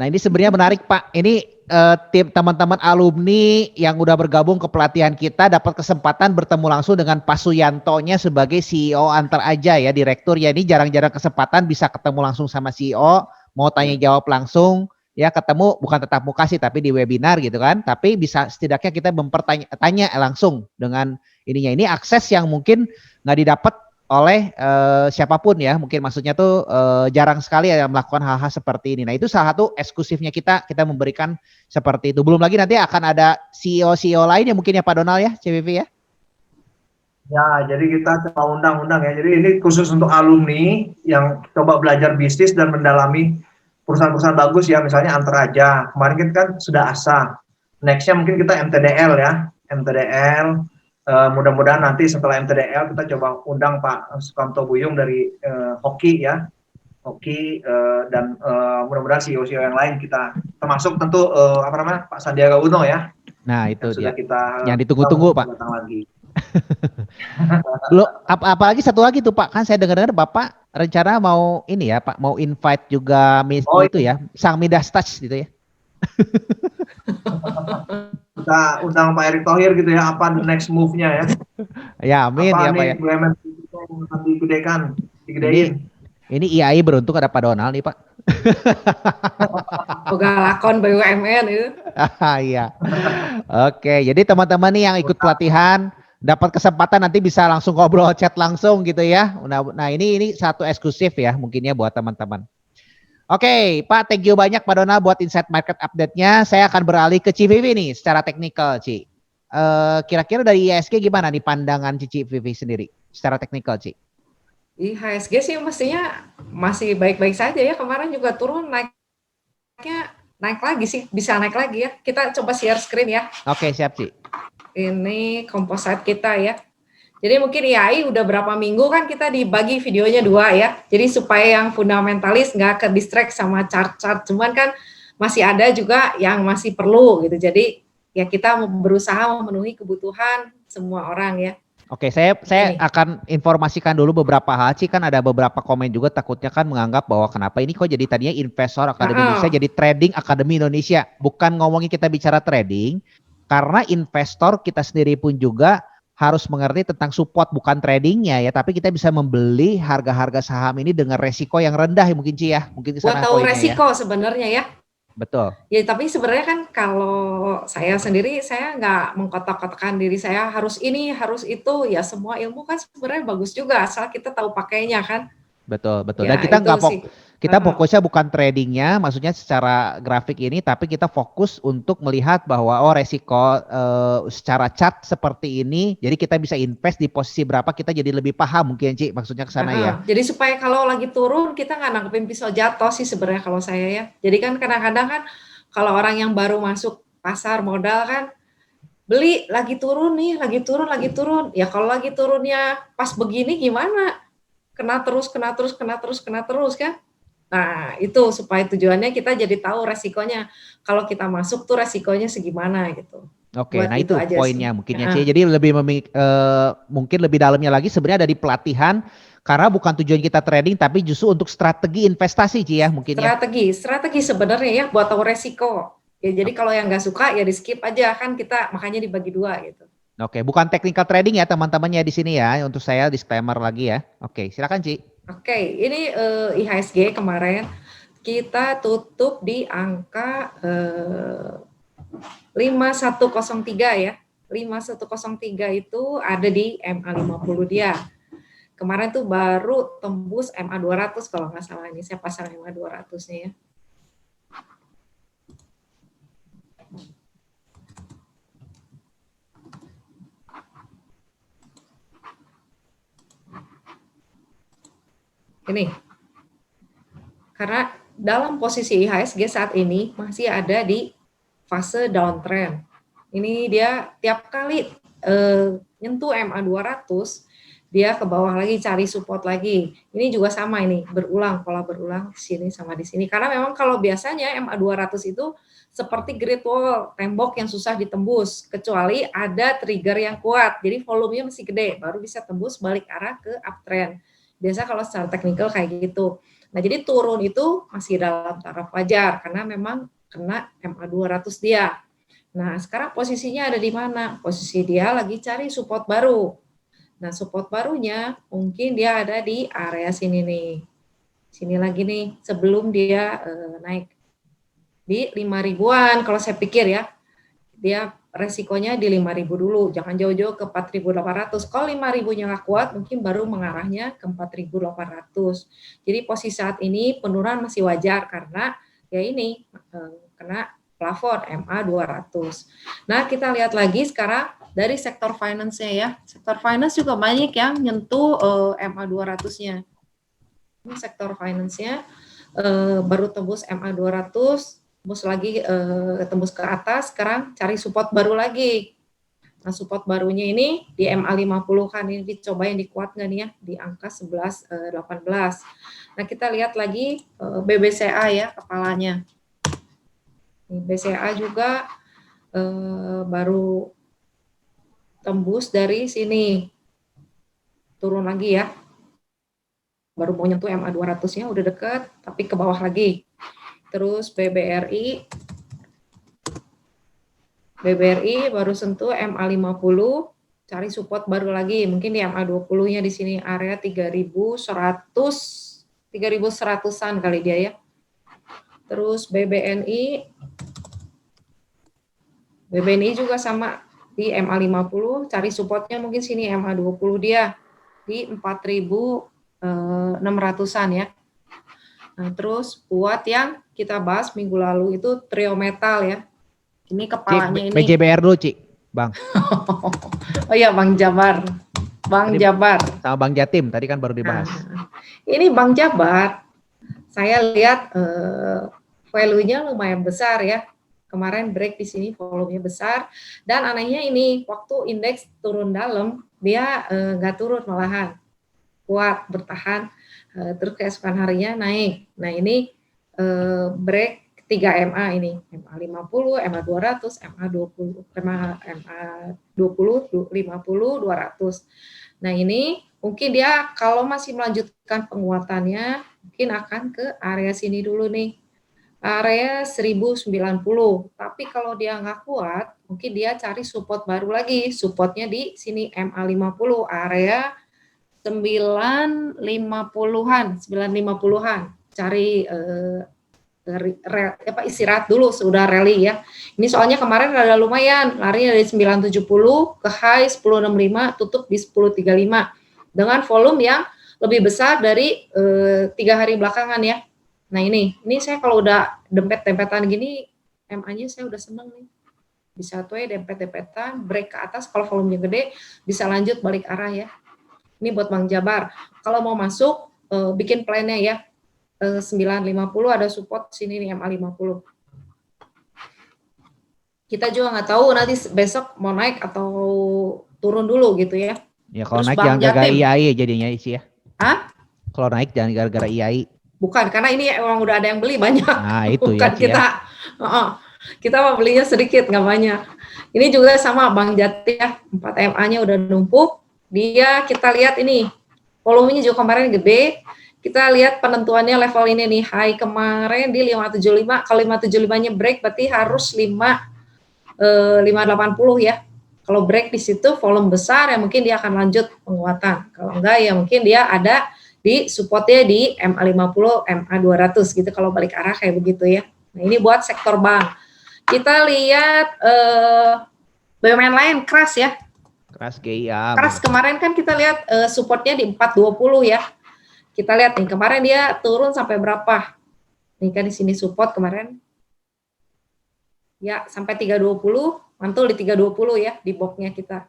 Nah ini sebenarnya menarik Pak. Ini tim teman-teman alumni yang udah bergabung ke pelatihan kita dapat kesempatan bertemu langsung dengan Pak Suyantonya sebagai CEO Antar Aja ya, direktur ya. Ini jarang-jarang kesempatan bisa ketemu langsung sama CEO, mau tanya jawab langsung ya, ketemu bukan tetap muka sih tapi di webinar gitu kan. Tapi bisa setidaknya kita tanya langsung dengan ininya. Ini akses yang mungkin nggak didapat oleh siapapun ya, mungkin maksudnya tuh jarang sekali ya melakukan hal-hal seperti ini. Nah itu salah satu eksklusifnya kita memberikan seperti itu. Belum lagi nanti akan ada CEO lain ya mungkin ya Pak Donald ya, CVV ya. Ya, jadi kita coba undang-undang ya. Jadi ini khusus untuk alumni yang coba belajar bisnis dan mendalami perusahaan-perusahaan bagus ya, misalnya Antar Aja. Kemarin kita kan sudah ASA. Nextnya mungkin kita MTDL ya, MTDL. Mudah-mudahan nanti setelah MTDL kita coba undang Pak Sukamto Buyung dari Hoki ya, Hoki dan mudah-mudahan CEO-CEO yang lain kita, termasuk tentu Pak Sandiaga Uno ya. Nah itu yang sudah dia. kita Yang ditunggu-tunggu Pak. datang lagi. Belum apalagi satu lagi tuh Pak, kan saya dengar-dengar Bapak rencana mau ini ya Pak, mau invite juga itu ya, Sang Midas Touch gitu ya. Kita undang Pak Erick Thohir gitu ya, apa the next move-nya ya. Ya amin apa ya nih, Pak ya. BUMN yang akan digedein. Ini IAI beruntung ada Pak Donald nih Pak. Boga lakon BUMN itu. Iya. Oke, jadi teman-teman nih yang ikut pelatihan dapat kesempatan nanti bisa langsung ngobrol chat langsung gitu ya. Nah ini satu eksklusif ya mungkinnya buat teman-teman. Oke, Pak, thank you banyak Pak Donald buat insight market update-nya. Saya akan beralih ke CVV nih secara teknikal, Ci. Kira-kira dari IHSG gimana nih pandangan CVV sendiri secara teknikal, Ci? IHSG sih mestinya masih baik-baik saja ya. Kemarin juga turun, naiknya naik lagi sih, bisa naik lagi ya. Kita coba share screen ya. Oke, siap, Ci. Ini composite kita ya. Jadi mungkin IAI udah berapa minggu kan kita dibagi videonya 2 ya. Jadi supaya yang fundamentalis nggak ke distract sama chart-chart. Cuman kan masih ada juga yang masih perlu gitu. Jadi ya kita berusaha memenuhi kebutuhan semua orang ya. Oke, saya akan informasikan dulu beberapa hal, Ci. Kan ada beberapa komen juga takutnya kan menganggap bahwa kenapa ini kok jadi tadinya investor Akademi Indonesia jadi trading Akademi Indonesia. Bukan ngomongin kita bicara trading, karena investor kita sendiri pun juga harus mengerti tentang support bukan tradingnya ya, tapi kita bisa membeli harga-harga saham ini dengan resiko yang rendah ya mungkin Ci ya. Mungkin buat tahu resiko ya. Sebenarnya ya. Betul. Ya tapi sebenarnya kan kalau saya sendiri saya nggak mengkotak-kotakan diri saya harus ini harus itu ya, semua ilmu kan sebenarnya bagus juga asal kita tahu pakainya kan. Betul. Ya, dan kita fokusnya bukan tradingnya, maksudnya secara grafik ini, tapi kita fokus untuk melihat bahwa resiko secara chart seperti ini, jadi kita bisa invest di posisi berapa, kita jadi lebih paham mungkin Ci, maksudnya ke sana ya. Jadi supaya kalau lagi turun kita nggak nangkepin pisau jatuh sih sebenarnya kalau saya ya. Jadi kan kadang-kadang kan kalau orang yang baru masuk pasar modal kan beli lagi turun nih, lagi turun. Ya kalau lagi turunnya pas begini gimana? Kena terus kan. Nah itu supaya tujuannya kita jadi tahu resikonya. Kalau kita masuk tuh resikonya segimana gitu. Oke, nah itu poinnya mungkinnya Ci. Jadi mungkin lebih dalamnya lagi sebenarnya ada di pelatihan, karena bukan tujuan kita trading tapi justru untuk strategi investasi Ci ya mungkin ya. Strategi sebenarnya ya buat tahu resiko. Ya jadi kalau yang nggak suka ya di skip aja kan, kita makanya dibagi 2 gitu. Oke, bukan technical trading ya teman-temannya di sini ya. Untuk saya disclaimer lagi ya. Oke, silakan Ci. Oke, ini IHSG kemarin kita tutup di angka 5103 ya. 5103 itu ada di MA50 dia. Kemarin tuh baru tembus MA200 kalau nggak salah, ini saya pasang MA200-nya ya. Ini. Karena dalam posisi IHSG saat ini masih ada di fase downtrend. Ini dia tiap kali nyentuh MA200, dia ke bawah lagi cari support lagi. Ini juga sama ini, pola berulang di sini sama di sini. Karena memang kalau biasanya MA200 itu seperti Great Wall, tembok yang susah ditembus, kecuali ada trigger yang kuat. Jadi volumenya masih gede, baru bisa tembus balik arah ke uptrend. Biasa kalau secara teknikal kayak gitu. Nah, jadi turun itu masih dalam taraf wajar karena memang kena MA 200 dia. Nah, sekarang posisinya ada di mana? Posisi dia lagi cari support baru. Nah, support barunya mungkin dia ada di area sini nih. Sini lagi nih, sebelum dia naik di 5 ribuan kalau saya pikir ya. Dia resikonya di 5.000 dulu, jangan jauh-jauh ke 4.800. Kalau 5.000-nya nggak kuat, mungkin baru mengarahnya ke 4.800. Jadi posisi saat ini penurunan masih wajar karena ya ini kena plafon MA 200. Nah, kita lihat lagi sekarang dari sektor finance-nya ya. Sektor finance juga banyak yang nyentuh MA 200-nya. Ini sektor finance-nya baru tembus MA 200, tembus lagi tembus ke atas, sekarang cari support baru lagi. Nah, support barunya ini di MA 50 kan, ini dicoba yang dikuat nggak nih ya, di angka 11.18. Nah, kita lihat lagi BBCA ya, kepalanya. Ini BCA juga baru tembus dari sini. Turun lagi ya. Baru mau nyentuh MA 200-nya, udah deket, tapi ke bawah lagi. Terus BBRI baru sentuh MA 50, cari support baru lagi, mungkin di MA 20-nya di sini area 3.100-an kali dia ya. Terus BBNI juga sama di MA 50, cari supportnya mungkin sini MA 20 dia di 4.600-an ya. Nah, terus buat yang kita bahas minggu lalu itu trio metal ya. Ini kepalanya ini. BJBR dulu, Ci. Bang. Oh iya, Bang Jabar. Bang Jabar. Sama Bang Jatim, tadi kan baru dibahas. Nah, ini Bang Jabar, saya lihat value-nya lumayan besar ya. Kemarin break di sini volumenya besar. Dan anehnya ini, waktu indeks turun dalam, dia nggak turun malahan. Kuat, bertahan. Terus keesokan harinya naik. Nah, ini break 3 MA ini, MA 50, MA 200, MA 20, MA 20, 50, 200. Nah, ini mungkin dia kalau masih melanjutkan penguatannya, mungkin akan ke area sini dulu nih, area 1090. Tapi kalau dia nggak kuat, mungkin dia cari support baru lagi. Supportnya di sini MA 50, area 950-an, 950-an. Cari istirahat dulu sudah rally ya. Ini soalnya kemarin ada lumayan, lari dari 970 ke high 1065, tutup di 1035 dengan volume yang lebih besar dari 3 hari belakangan ya. Nah, ini saya kalau udah dempet-dempetan gini, MA-nya saya udah seneng nih. Bisa tuh ya dempet-dempetan, break ke atas, kalau volumenya gede bisa lanjut balik arah ya. Ini buat Bang Jabar. Kalau mau masuk bikin plan-nya ya. 950 ada support sini nih MA 50. Kita juga nggak tahu nanti besok mau naik atau turun dulu gitu ya. Ya kalau naik jangan gara-gara IAI jadinya isi ya. Hah? Kalau naik jangan gara-gara IAI. Bukan, karena ini emang udah ada yang beli banyak. Nah itu bukan ya. Kita kita mau belinya sedikit nggak banyak. Ini juga sama Bang Jati ya, 4 MA-nya udah numpuk. Dia kita lihat ini volumenya juga kemarin gede. Kita lihat penentuannya level ini nih, high kemarin di 575, kalau 575-nya break berarti harus 580 ya. Kalau break di situ volume besar ya mungkin dia akan lanjut penguatan. Kalau enggak ya mungkin dia ada di supportnya di MA 50, MA 200 gitu kalau balik arah kayak begitu ya. Nah, ini buat sektor bank. Kita lihat BUMN lain keras ya. Keras GIA. Keras kemarin kan kita lihat supportnya di 420 ya. Kita lihat nih, kemarin dia turun sampai berapa? Nih kan di sini support kemarin. Ya, sampai 320, mantul di 320 ya, di boxnya kita.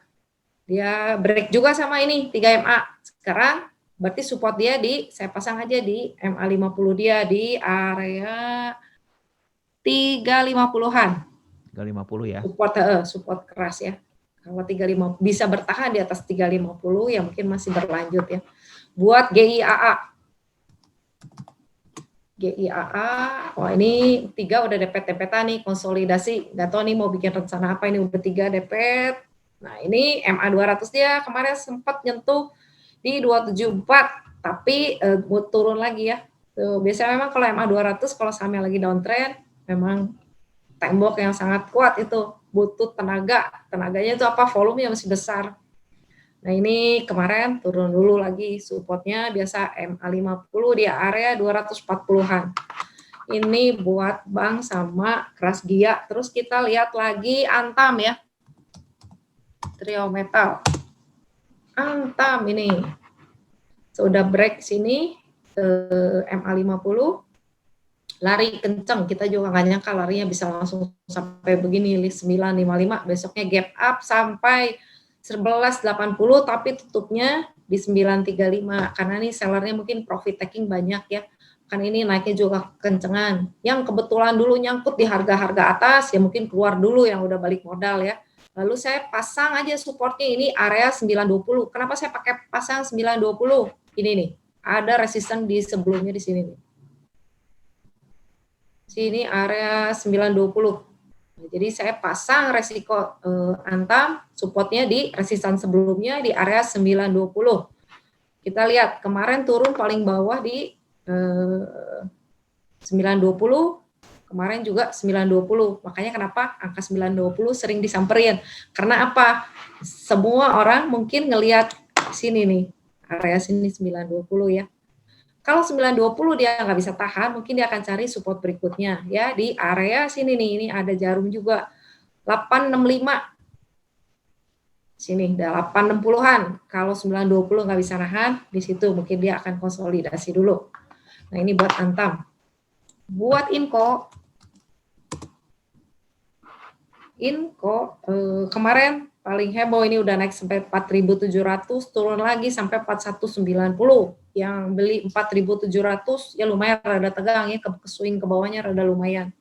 Dia break juga sama ini, 3 MA. Sekarang, berarti support dia saya pasang aja di MA 50 dia, di area 350-an. 350 ya. Support keras ya. Kalau 350 bisa bertahan di atas 350 ya mungkin masih berlanjut ya. Buat GIAA, wah ini 3 udah depet-depetan nih, konsolidasi, nggak tahu nih mau bikin rencana apa, ini udah 3 depet. Nah ini MA 200 dia kemarin sempat nyentuh di 274, tapi turun lagi ya, Tuh, biasanya memang kalau MA 200 kalau sahamnya lagi downtrend, memang tembok yang sangat kuat itu, butuh tenaga. Tenaganya itu apa? Volumenya masih besar. Nah, ini kemarin turun dulu lagi supportnya biasa MA 50 di area 240-an. Ini buat bank sama Krasgia. Terus kita lihat lagi Antam ya. Trio metal. Antam ini. Sudah break sini MA 50. Lari kenceng, kita juga nggak nyangka larinya bisa langsung sampai begini 955, besoknya gap up sampai 1180 tapi tutupnya di 935 karena nih sellernya mungkin profit taking banyak ya, kan ini naiknya juga kencengan, yang kebetulan dulu nyangkut di harga-harga atas ya mungkin keluar dulu yang udah balik modal ya. Lalu saya pasang aja supportnya ini area 920. Kenapa saya pakai pasang 920? Ini nih, ada resisten di sebelumnya di sini nih. Sini area 920. Nah, jadi saya pasang resiko Antam, supportnya di resisten sebelumnya di area 920. Kita lihat kemarin turun paling bawah di 920, kemarin juga 920. Makanya kenapa angka 920 sering disamperin. Karena apa? Semua orang mungkin ngelihat sini nih, area sini 920 ya. Kalau 920 dia nggak bisa tahan, mungkin dia akan cari support berikutnya ya di area sini nih. Ini ada jarum juga 865. Sini udah 860-an. Kalau 920 nggak bisa nahan, di situ mungkin dia akan konsolidasi dulu. Nah, ini buat Antam. Buat Inco kemarin paling heboh ini udah naik sampai 4.700, turun lagi sampai 4190. Yang beli 4.700 ya lumayan rada tegang ya, ke swing ke bawahnya rada lumayan.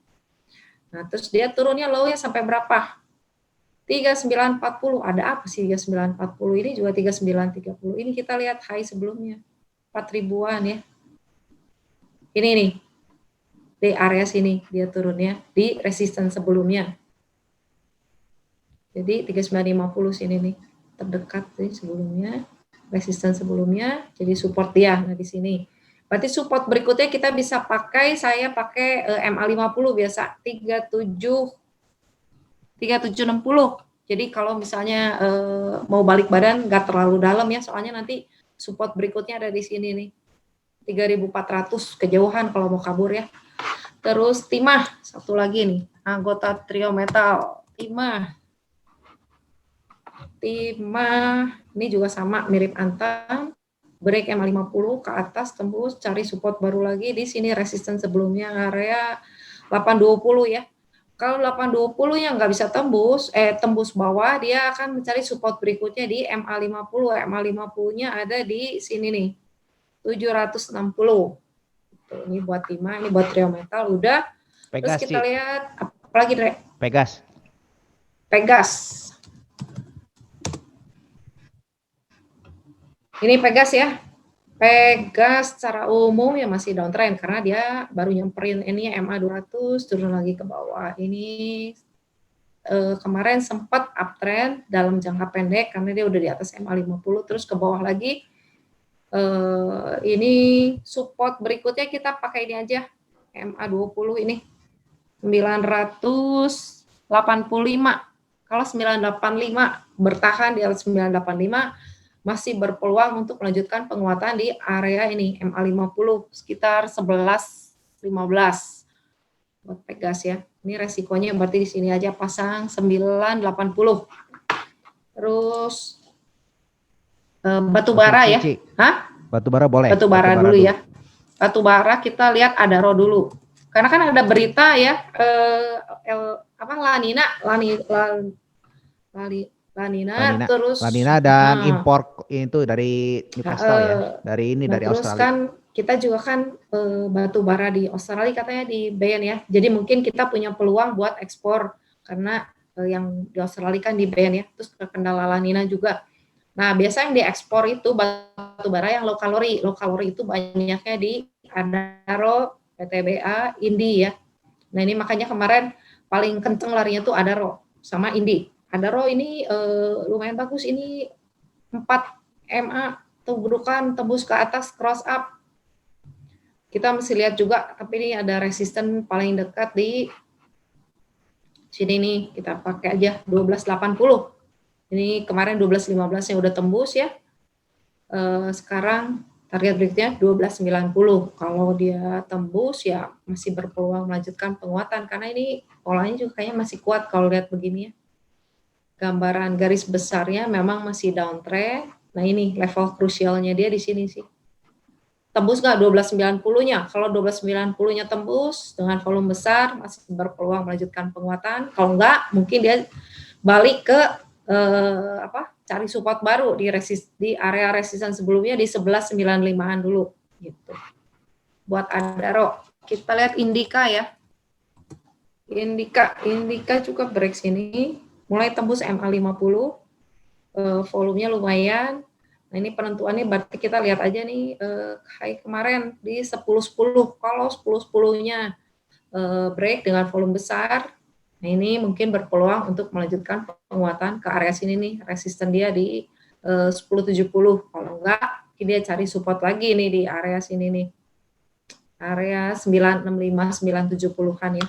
Nah, terus dia turunnya low-nya sampai berapa? 3940. Ada apa sih 3940? Ini juga 3930. Ini kita lihat high sebelumnya. 4.000-an ya. Ini nih. Di area sini dia turunnya di resisten sebelumnya. Jadi 3950 sini nih, terdekat nih sebelumnya, resisten sebelumnya, jadi support dia. Nah, di sini. Berarti support berikutnya kita bisa pakai, saya pakai MA50 biasa 3760. Jadi kalau misalnya mau balik badan nggak terlalu dalam ya, soalnya nanti support berikutnya ada di sini nih. 3400 kejauhan kalau mau kabur ya. Terus timah, satu lagi nih, anggota trio metal, timah ini juga sama mirip Antam, break MA50 ke atas tembus, cari support baru lagi di sini resisten sebelumnya area 820 ya. Kalau 820 yang nggak bisa tembus bawah, dia akan mencari support berikutnya di MA50. MA50-nya ada di sini nih, 760. Ini buat timah, ini buat trio metal udah. Pegas, terus kita Ci. lihat apa lagi, Dre? Pegas. Ini Pegas ya. Pegas secara umum ya masih downtrend karena dia baru nyamperin ini MA 200 turun lagi ke bawah. Ini kemarin sempat uptrend dalam jangka pendek karena dia udah di atas MA 50 terus ke bawah lagi. Ini support berikutnya kita pakai ini aja. MA 20 ini 985. Kalau 985 bertahan di atas 985 masih berpeluang untuk melanjutkan penguatan di area ini MA50 sekitar 11.15 buat Pegas ya. Ini resikonya berarti di sini aja pasang 980. Terus batu bara ya. Hah? Batu bara boleh. Batu bara dulu ya. Batu bara kita lihat Adaro dulu. Karena kan ada berita ya Lanina terus Lanina dan impor itu dari Newcastle ya, dari dari terus Australia. Kan kita juga kan batu bara di Australia katanya di ban ya, jadi mungkin kita punya peluang buat ekspor karena yang di Australia kan di ban ya, terus kendala Lanina juga. Nah biasa yang diekspor itu batu bara yang low kalori itu banyaknya di Adaro, PTBA, Indi ya. Nah ini makanya kemarin paling kenceng larinya tuh Adaro sama Indi. Adaro ini lumayan bagus, ini 4 MA tembus ke atas cross up. Kita mesti lihat juga, tapi ini ada resisten paling dekat di sini nih, kita pakai aja 1280. Ini kemarin 1215 yang udah tembus ya. Sekarang target berikutnya 1290. Kalau dia tembus ya masih berpeluang melanjutkan penguatan karena ini polanya juga kayaknya masih kuat kalau lihat begini ya. Gambaran garis besarnya memang masih downtrend. Nah ini level krusialnya dia di sini sih. Tembus nggak 1290-nya? Kalau 1290-nya tembus dengan volume besar masih berpeluang melanjutkan penguatan. Kalau nggak, mungkin dia balik ke cari support baru di area resisten sebelumnya di 1195-an dulu gitu. Buat Adaro, kita lihat Indika ya. Indika juga break sini, mulai tembus MA50. Volumenya lumayan. Nah, ini penentuannya berarti kita lihat aja nih high kemarin di 10.10. Kalau 10.10-nya break dengan volume besar, nah ini mungkin berpeluang untuk melanjutkan penguatan ke area sini nih, resisten dia di 10.70. Kalau enggak, dia cari support lagi nih di area sini nih. Area 965 970-an ya.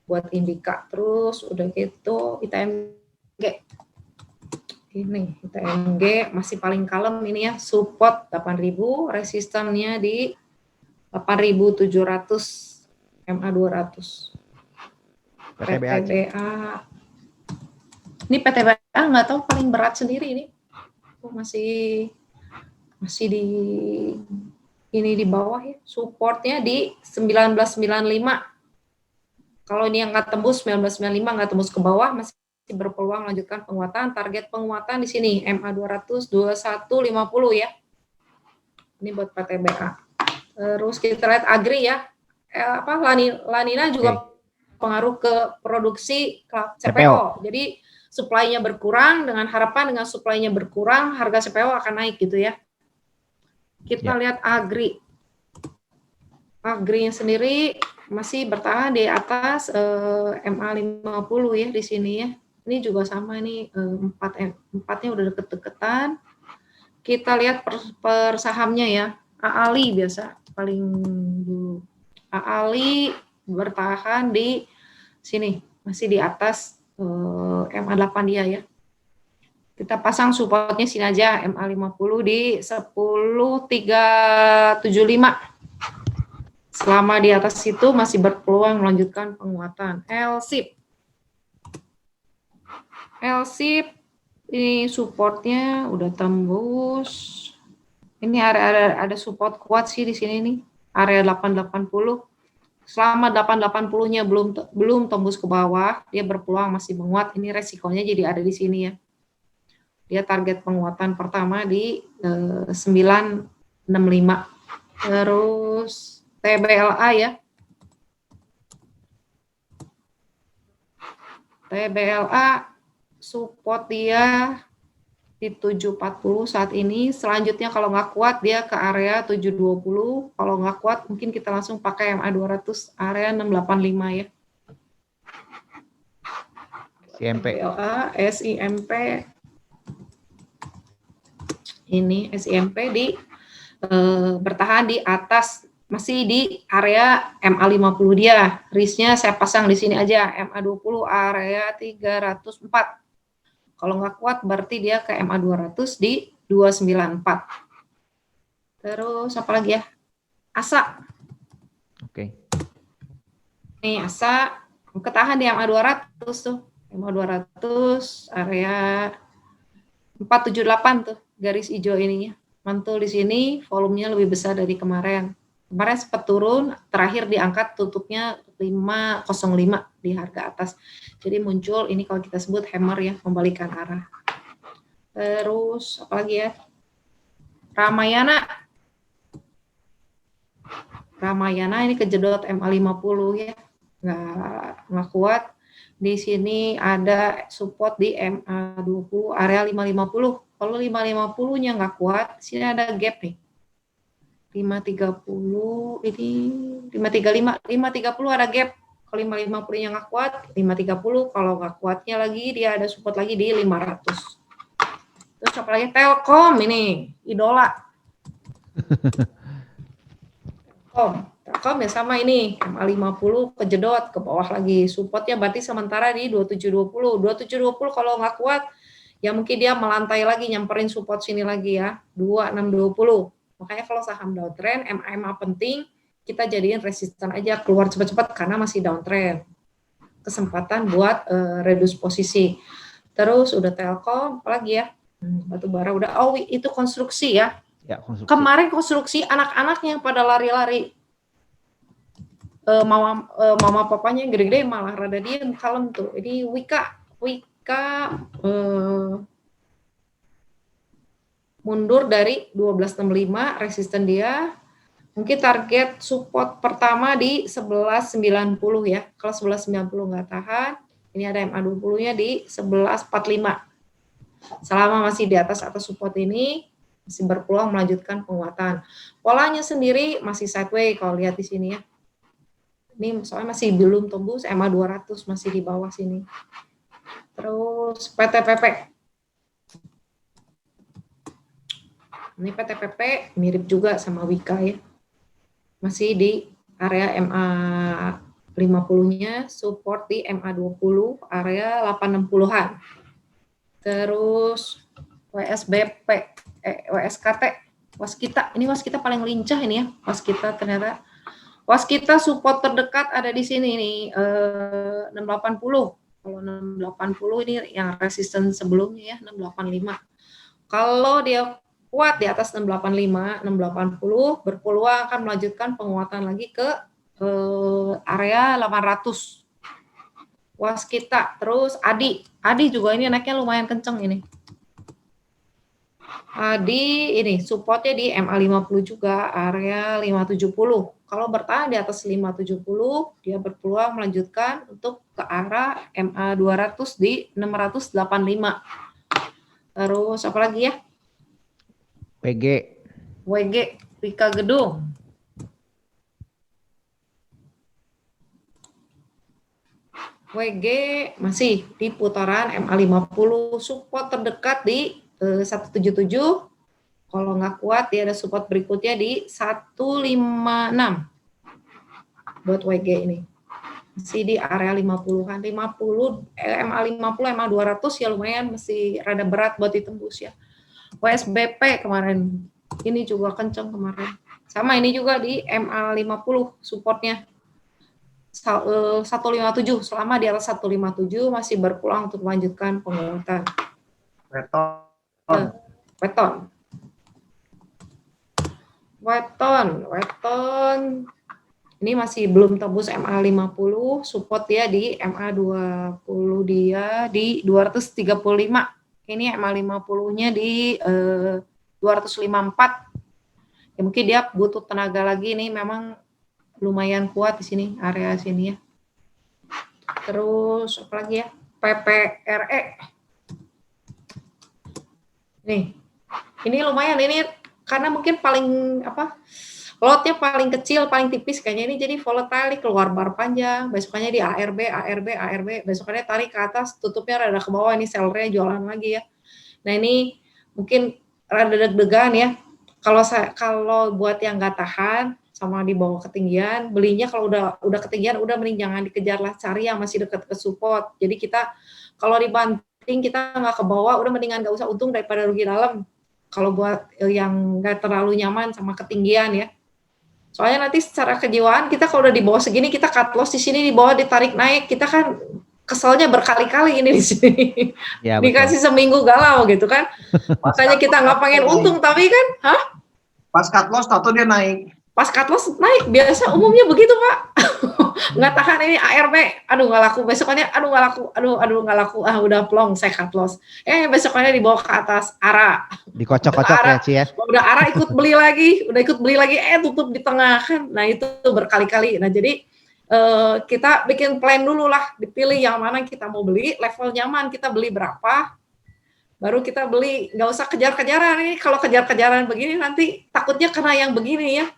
Buat Indika. Terus udah gitu ITMG. Ini ITMG masih paling kalem ini ya, support 8.000, resistannya di 8.700 MA200. PTBA. Ini PTBA nggak tahu paling berat sendiri ini. Masih di ini di bawah ya. Supportnya di 1995. Kalau ini yang nggak tembus 1995 nggak tembus ke bawah masih berpeluang melanjutkan penguatan. Target penguatan di sini MA200 2150 ya. Ini buat PTBA. Terus kita lihat Agri ya. Lanina juga pengaruh ke produksi CPO. Jadi supply-nya berkurang, dengan harapan dengan supply-nya berkurang, harga CPO akan naik gitu ya. Kita lihat Agri. Agri-nya sendiri masih bertahan di atas MA50 ya di sini ya. Ini juga sama nih, empatnya udah deket-deketan. Kita lihat per sahamnya ya. AALI biasa paling dulu. AALI bertahan di sini, masih di atas MA8 dia ya. Kita pasang supportnya sini aja, MA50 di 10.375. Selama di atas itu masih berpeluang melanjutkan penguatan. LSIP ini supportnya udah tembus. Ini ada support kuat sih di sini nih, area 880. Selama 880-nya belum tembus ke bawah, dia berpeluang masih menguat. Ini resikonya jadi ada di sini ya. Dia target penguatan pertama di 965. Terus TBLA ya. TBLA support dia di 740 saat ini. Selanjutnya kalau nggak kuat dia ke area 720. Kalau nggak kuat mungkin kita langsung pakai MA200 area 685 ya. SIMP. Ini SIMP bertahan di atas, masih di area MA50 dia. Risknya saya pasang di sini aja, MA20 area 304. Kalau nggak kuat berarti dia ke MA200 di 294. Terus apa lagi ya? ASA. Oke. Nih ASA ketahan di MA200 tuh. MA200 area 478 tuh garis hijau ininya. Mantul di sini, volumenya lebih besar dari kemarin. Kemarin sempat turun, terakhir diangkat tutupnya 505 di harga atas. Jadi muncul ini kalau kita sebut hammer ya, membalikan arah. Terus apa lagi ya? Ramayana ini kejedot MA50 ya. Nggak kuat. Di sini ada support di MA20 area 550. Kalau 550-nya nggak kuat, sini ada gap nih. 530 ini 535 ada gap. Kalau 550-nya nggak kuat, 530. Kalau nggak kuatnya lagi dia ada support lagi di 500. Terus apa lagi? Telkom ini idola. Telkom ya sama ini, MA50 kejedot ke bawah lagi. Supportnya berarti sementara di 2720. 2720 kalau nggak kuat, ya mungkin dia melantai lagi, nyamperin support sini lagi ya, 2620. Makanya kalau saham downtrend, MA penting, kita jadiin resisten aja, keluar cepat-cepat karena masih downtrend. Kesempatan buat reduce posisi. Terus udah Telkom, apalagi ya? Batu bara udah. Oh, itu konstruksi ya. Ya, konstruksi. Kemarin konstruksi anak-anak yang pada lari-lari, mama papanya yang gede-gede malah rada diem kalem tuh. Ini Wika mundur dari 1265 resisten dia. Mungkin target support pertama di 1190 ya. Kalau 1190 nggak tahan, ini ada MA20-nya di 1145. Selama masih di atas atau support ini, masih berpeluang melanjutkan penguatan. Polanya sendiri masih sideways kalau lihat di sini ya. Ini soalnya masih belum tembus, MA 200 masih di bawah sini. Terus PTPP. Ini PTPP mirip juga sama Wika ya. Masih di area MA 50-nya, support di MA 20, area 860-an. Terus WSKT, Waskita. Ini Waskita paling lincah ini ya, Waskita ternyata. Waskita support terdekat ada di sini nih, 680. Kalau 680 ini yang resisten sebelumnya ya, 685. Kalau dia kuat di atas 685, 680, berpeluang akan melanjutkan penguatan lagi ke area 800. Waskita, terus Adi juga ini naiknya lumayan kenceng ini. Adi ini supportnya di MA50 juga, area 570. Kalau bertahan di atas 570, dia berpeluang melanjutkan untuk ke arah MA200 di 685. Terus apa lagi ya? WG, Wika Gedung. WG masih di putaran MA50, support terdekat di 177. Kalau nggak kuat, dia ada support berikutnya di 156. Buat WG ini. Masih di area 50-an. MA50, MA200 ya lumayan, masih rada berat buat ditembus ya. WSBP kemarin, ini juga kenceng kemarin. Sama ini juga di MA50 supportnya. 157, selama di atas 157 masih berpeluang untuk melanjutkan penguatan. Weton ini masih belum tembus MA50, support dia di MA20, dia di 235. Ini MA50-nya di 254. Ya mungkin dia butuh tenaga lagi nih, memang lumayan kuat di sini, area sini ya. Terus apa lagi ya? PPRE. Nih. Ini lumayan, ini karena mungkin paling lotnya paling kecil, paling tipis kayaknya ini, jadi volatile, keluar bar panjang, besokannya di ARB, besokannya tarik ke atas, tutupnya rada ke bawah, ini sellernya jualan lagi ya. Nah ini mungkin rada deg-degan ya. Kalau buat yang nggak tahan sama di bawah ketinggian, belinya kalau udah ketinggian udah mending jangan dikejar lah, cari yang masih dekat ke support. Jadi kita kalau dibanting kita nggak ke bawah, udah mendingan nggak usah untung daripada rugi dalam. Kalau buat yang nggak terlalu nyaman sama ketinggian ya. Soalnya nanti secara kejiwaan kita kalau udah di bawah segini, kita cut loss di sini, di bawah ditarik naik, kita kan keselnya berkali-kali ini di sini. Ya, dikasih seminggu galau gitu kan. Makanya kita nggak pengen untung, tapi kan, pas cut loss tahu dia naik. Pas cut loss naik, biasa umumnya begitu Pak. Nggak tahan ini ARB, aduh nggak laku, besokannya aduh nggak laku, aduh nggak laku, udah plong saya cut loss. Besokannya dibawa ke atas, ARA. Dikocok-kocok ya Ci ya. Udah ARA ikut beli lagi, tutup di tengah kan. Nah itu berkali-kali. Nah jadi kita bikin plan dulu lah, dipilih yang mana kita mau beli, level nyaman kita beli berapa, baru kita beli, nggak usah kejar-kejaran. Ini kalau kejar-kejaran begini nanti takutnya kena yang begini ya.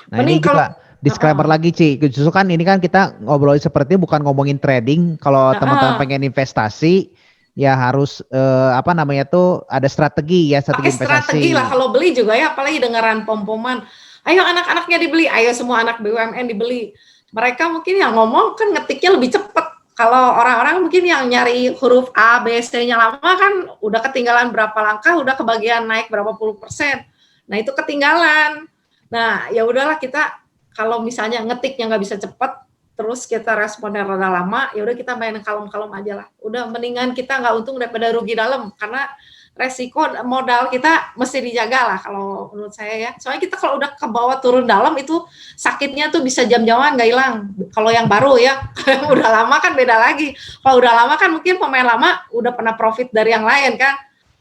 Nah ini juga disclaimer lagi Ci, justru kan ini kan kita ngobrolin seperti bukan ngomongin trading. Kalau teman-teman pengen investasi ya harus ada strategi ya, strategi investasi. Strategi lah kalau beli juga ya, apalagi dengaran pom-poman. ayo anak-anaknya dibeli, ayo semua anak BUMN dibeli. Mereka mungkin yang ngomong kan ngetiknya lebih cepat. Kalau orang-orang mungkin yang nyari huruf A, B, C-nya lama kan udah ketinggalan berapa langkah, udah kebagian naik berapa puluh persen. Nah itu ketinggalan. Nah ya udahlah kita kalau misalnya ngetiknya nggak bisa cepat, terus kita responnya rada lama, ya udah kita main kalem-kalem aja lah. Udah mendingan kita nggak untung daripada rugi dalam, karena resiko modal kita mesti dijaga lah kalau menurut saya ya. Soalnya kita kalau udah ke bawah turun dalam itu sakitnya tuh bisa jam-jaman nggak hilang. Kalau yang baru ya, kalau udah lama kan beda lagi. Kalau udah lama kan mungkin pemain lama udah pernah profit dari yang lain kan.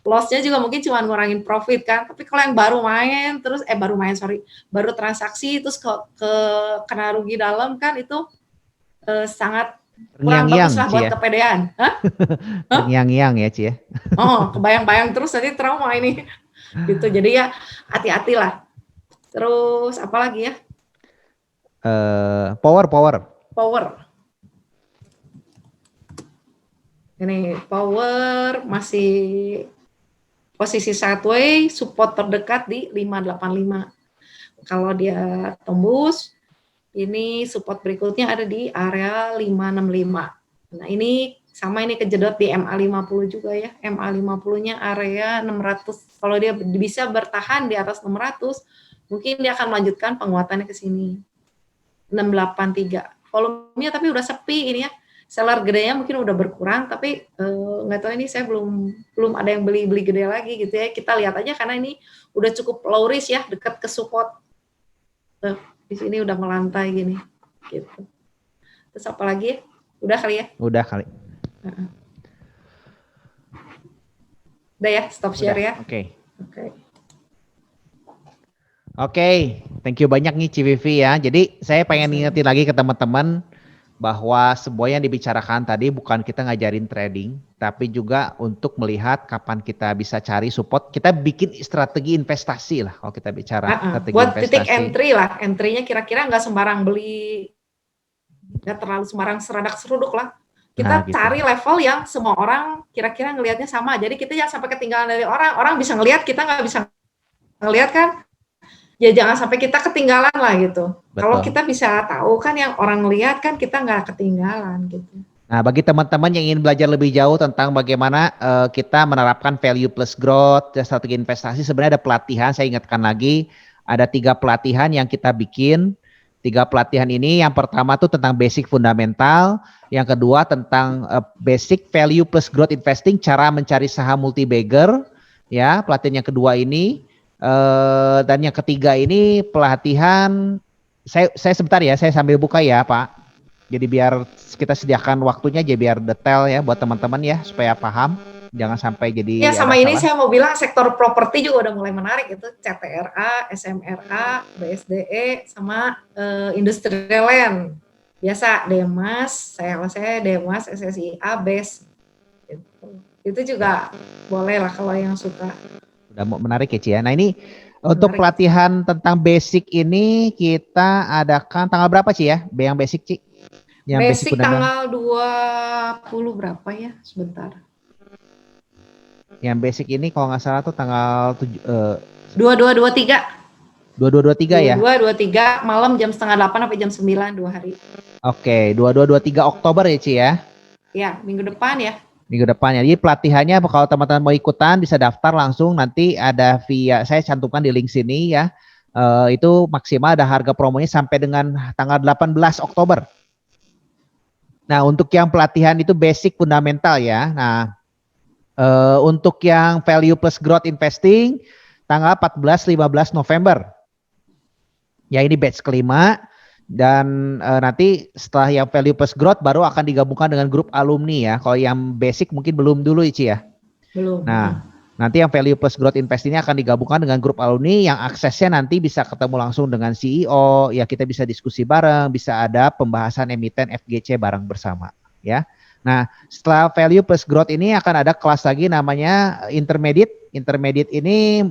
Loss-nya juga mungkin cuma ngurangin profit kan. Tapi kalau yang baru main terus baru transaksi terus kena rugi dalam kan itu sangat kurang bagus lah buat ya. kepedean. Hah? Terngiang-ngiang ya Ci ya. Oh, kebayang-bayang terus nanti trauma ini. Gitu. Jadi ya hati-hati lah. Terus apa lagi ya? Power. Ini power masih posisi sideways, support terdekat di 585. Kalau dia tembus, ini support berikutnya ada di area 565. Nah, ini sama ini kejedot di MA50 juga ya. MA50-nya area 600. Kalau dia bisa bertahan di atas 600, mungkin dia akan melanjutkan penguatannya ke sini. 683. Volumenya tapi udah sepi ini ya. Seller gedenya mungkin udah berkurang, tapi nggak tahu ini saya belum ada yang beli gede lagi gitu ya. Kita lihat aja karena ini udah cukup low risk ya, dekat ke support. Di sini udah melantai gini, gitu. Terus apa lagi? Udah kali ya? Udah kali. Udah ya, stop share ya. Oke, thank you banyak nih Civivi ya. Jadi saya pengen ingetin lagi ke teman-teman bahwa semua yang dibicarakan tadi bukan kita ngajarin trading, tapi juga untuk melihat kapan kita bisa cari support. Kita bikin strategi investasi lah kalau kita bicara strategi buat investasi. Titik entry lah, entry-nya kira-kira nggak sembarang beli, nggak terlalu sembarang seradak seruduk lah. Kita gitu. cari level yang semua orang kira-kira ngelihatnya sama. Jadi kita jangan sampai ketinggalan dari orang bisa ngelihat, kita nggak bisa ngelihat kan. Ya jangan sampai kita ketinggalan lah gitu. Kalau kita bisa tahu kan yang orang lihat kan kita nggak ketinggalan gitu. Nah bagi teman-teman yang ingin belajar lebih jauh tentang bagaimana kita menerapkan value plus growth, strategi investasi, sebenarnya ada pelatihan, saya ingatkan lagi, ada 3 pelatihan yang kita bikin. 3 pelatihan ini yang pertama tuh tentang basic fundamental, yang kedua tentang basic value plus growth investing, cara mencari saham multi-bagger, ya pelatihan yang kedua ini. Dan yang ketiga ini pelatihan, saya sebentar ya, saya sambil buka ya Pak. Jadi biar kita sediakan waktunya aja biar detail ya buat teman-teman ya supaya paham. Jangan sampai jadi ya sama ini salah. Saya mau bilang sektor properti juga udah mulai menarik itu, CTRA, SMRA, BSDE sama industrial land. Biasa Demas, saya Demas, SSIA, BES. Itu juga boleh lah kalau yang suka. Udah menarik ya Ci ya. Nah ini untuk pelatihan tentang basic ini kita adakan tanggal berapa Ci ya? Yang basic Ci? Yang basic tanggal 20 berapa ya? Sebentar. Yang basic ini kalau nggak salah tuh tanggal 22-23. 22-23 ya? 22-23 malam jam 7:30 sampai jam 9 2 hari. Oke, 22-23 Oktober ya Ci ya? Ya, minggu depan ya. Minggu depannya. Jadi pelatihannya kalau teman-teman mau ikutan bisa daftar langsung, nanti ada via, saya cantumkan di link sini ya. Itu maksimal ada harga promonya sampai dengan tanggal 18 Oktober. Nah untuk yang pelatihan itu basic fundamental ya. Nah untuk yang value plus growth investing tanggal 14-15 November. Ya ini batch kelima. Dan nanti setelah yang value plus growth baru akan digabungkan dengan grup alumni ya. Kalau yang basic mungkin belum dulu Ici ya. Belum. Nah, nanti yang value plus growth invest ini akan digabungkan dengan grup alumni yang aksesnya nanti bisa ketemu langsung dengan CEO, ya kita bisa diskusi bareng, bisa ada pembahasan emiten FGC bareng bersama ya. Nah, setelah value plus growth ini akan ada kelas lagi namanya intermediate. Intermediate ini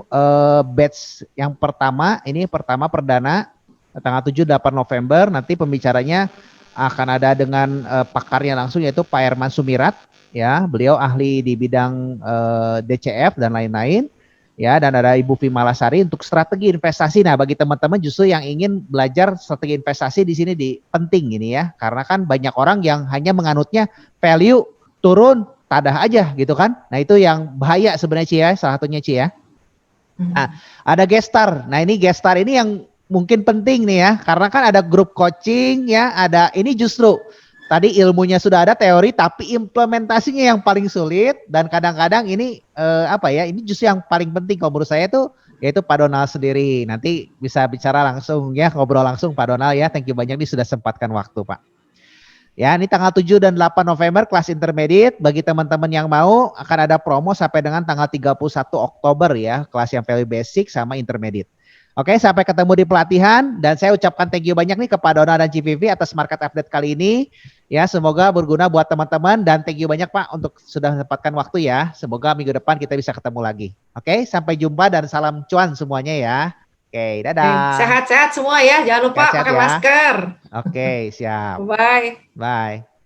batch yang pertama, ini pertama perdana tanggal 7-8 November, nanti pembicaranya akan ada dengan pakarnya langsung yaitu Pak Herman Sumirat ya, beliau ahli di bidang DCF dan lain-lain. ya, dan ada Ibu Vimalasari untuk strategi investasi. Nah, bagi teman-teman justru yang ingin belajar strategi investasi di sini penting ini ya, karena kan banyak orang yang hanya menganutnya value turun tadah aja gitu kan. Nah, itu yang bahaya sebenarnya Ci ya, salah satunya Ci ya. Nah, ada gestar. Nah, ini gestar ini yang mungkin penting nih ya, karena kan ada grup coaching ya, ada ini justru tadi ilmunya sudah ada teori, tapi implementasinya yang paling sulit dan kadang-kadang ini apa ya? Ini justru yang paling penting kalau menurut saya tuh yaitu Pak Donald sendiri. Nanti bisa bicara langsung ya, ngobrol langsung Pak Donald ya. Thank you banyak nih sudah sempatkan waktu Pak. Ya, ini tanggal 7 dan 8 November kelas intermediate. Bagi teman-teman yang mau akan ada promo sampai dengan tanggal 31 Oktober ya, kelas yang value basic sama intermediate. Oke, sampai ketemu di pelatihan dan saya ucapkan thank you banyak nih kepada Dona dan CVV atas market update kali ini. Ya, semoga berguna buat teman-teman dan thank you banyak Pak untuk sudah mendapatkan waktu ya. Semoga minggu depan kita bisa ketemu lagi. Oke, sampai jumpa dan salam cuan semuanya ya. Oke, dadah. Sehat-sehat semua ya, jangan lupa Sehat-sehat pakai ya. masker. Oke, siap. Bye. Bye.